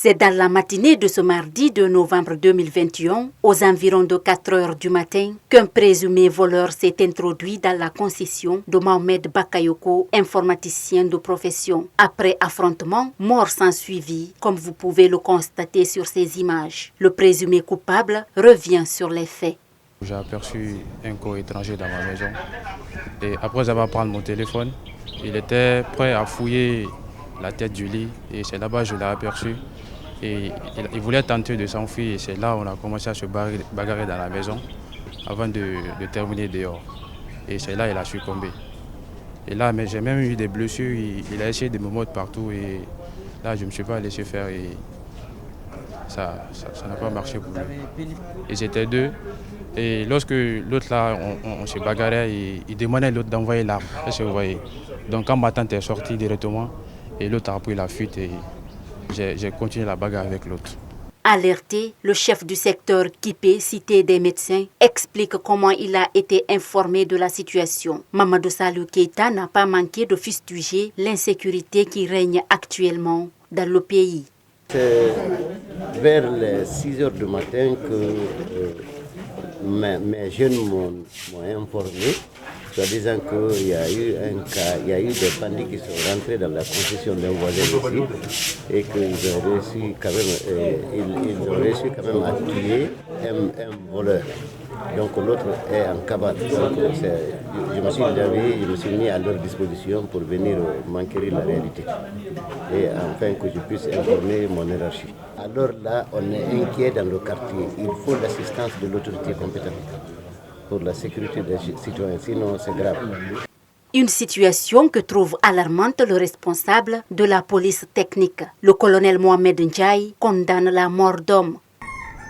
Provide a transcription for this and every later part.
C'est dans la matinée de ce mardi 2 novembre 2021, aux environs de 4 heures du matin, qu'un présumé voleur s'est introduit dans la concession de Mohamed Bakayoko, informaticien de profession. Après affrontement, mort s'ensuivit, comme vous pouvez le constater sur ces images. Le présumé coupable revient sur les faits. J'ai aperçu un corps étranger dans ma maison et après avoir pris mon téléphone, il était prêt à fouiller la tête du lit et c'est là-bas que je l'ai aperçu. Et il voulait tenter de s'enfuir et c'est là qu'on a commencé à se bagarrer dans la maison avant de terminer dehors. Et c'est là qu'il a succombé. Et là, j'ai même eu des blessures, il a essayé de me mordre partout et là je ne me suis pas laissé faire et ça n'a pas marché pour lui. Ils étaient deux et lorsque l'autre là, on se bagarrait, il demandait à l'autre d'envoyer l'arme. Est-ce que vous voyez? Donc quand ma tante est sortie directement et l'autre a pris la fuite et j'ai continué la bagarre avec l'autre. Alerté, le chef du secteur Kipé, cité des médecins, explique comment il a été informé de la situation. Mamadou Salou Keita n'a pas manqué de fustiger l'insécurité qui règne actuellement dans le pays. C'est vers les 6 heures du matin que mes jeunes m'ont informé, soit disant qu'il y a eu un cas, il y a eu des bandits qui sont rentrés dans la concession d'un voisin ici et qu'ils ont réussi quand même à tuer un voleur. Donc l'autre est en cabane. Je me suis levé, je me suis mis à leur disposition pour venir m'enquérir la réalité et afin que je puisse informer mon hiérarchie. Alors là, on est inquiet dans le quartier. Il faut l'assistance de l'autorité compétente pour la sécurité des citoyens, sinon c'est grave. Une situation que trouve alarmante le responsable de la police technique. Le colonel Mohamed Ndiaye condamne la mort d'hommes.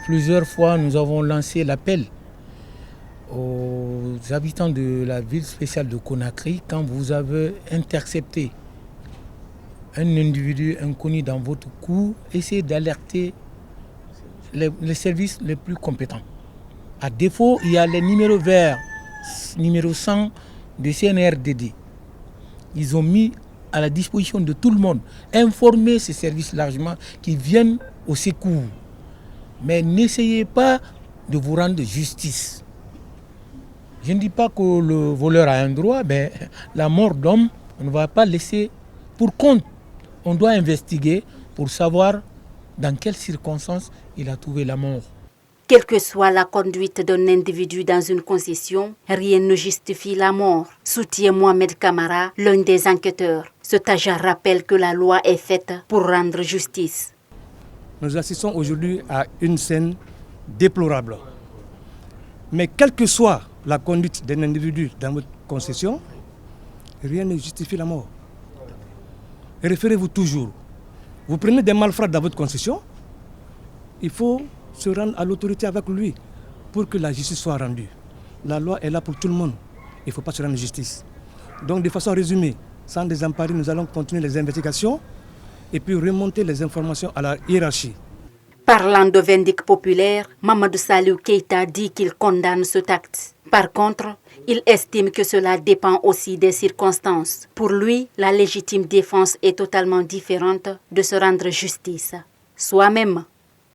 Plusieurs fois, nous avons lancé l'appel aux habitants de la ville spéciale de Conakry quand vous avez intercepté un individu inconnu dans votre cour, essayez d'alerter les services les plus compétents. À défaut, il y a les numéros verts, numéro 100 de CNRDD. Ils ont mis à la disposition de tout le monde, informer ces services largement qui viennent au secours. Mais n'essayez pas de vous rendre justice. Je ne dis pas que le voleur a un droit, mais la mort d'homme, on ne va pas laisser pour compte. On doit investiguer pour savoir dans quelles circonstances il a trouvé la mort. Quelle que soit la conduite d'un individu dans une concession, rien ne justifie la mort, soutient Mohamed Kamara, l'un des enquêteurs. Ce Taja rappelle que la loi est faite pour rendre justice. Nous assistons aujourd'hui à une scène déplorable. Mais quelle que soit la conduite d'un individu dans votre concession, rien ne justifie la mort. Référez-vous toujours. Vous prenez des malfrats dans votre concession, il faut se rendre à l'autorité avec lui pour que la justice soit rendue. La loi est là pour tout le monde. Il ne faut pas se rendre justice. Donc de façon résumée, sans désemparer, nous allons continuer les investigations et puis remonter les informations à la hiérarchie. Parlant de vindicte populaire, Mamadou Salou Keita dit qu'il condamne cet acte. Par contre, il estime que cela dépend aussi des circonstances. Pour lui, la légitime défense est totalement différente de se rendre justice soi-même.